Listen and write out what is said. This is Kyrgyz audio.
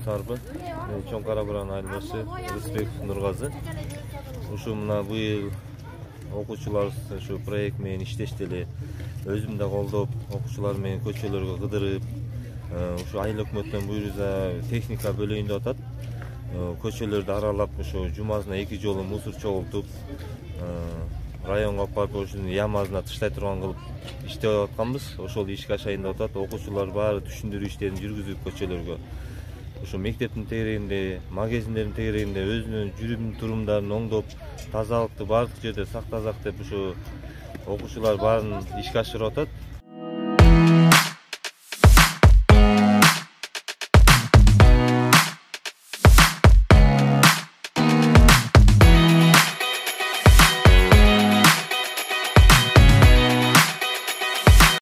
Сарбы, Чоң Кара-Буран айылбашы Рысбеков Нургазы. Ушу мына быйыл окуучулар ушу проект менен иштештели. Өзүм да колдоп, окуучулар менен көчөлөргө кыдырып, ушу айыл өкмөттөн буйруса техника бөлөйүндө атат. Көчөлөрдү аралап, ушу жумасына 2 жолу мусор чогултуп, районго барып ушуну ямазына тыштай турган кылып иштеп атканбыз. Ошол ишке ашайын деп атат. Окуучулар баары түшүндүрүү иштерин жүргүзүп көчөлөргө. Ушу мектептин тегерегинде, магазиндердин тегерегинде өзүнүн жүрүм турумдарын оңдоп, тазалыкты бардык жерде сактасак деп ушу окуучулар баарын ишке ашырып атат.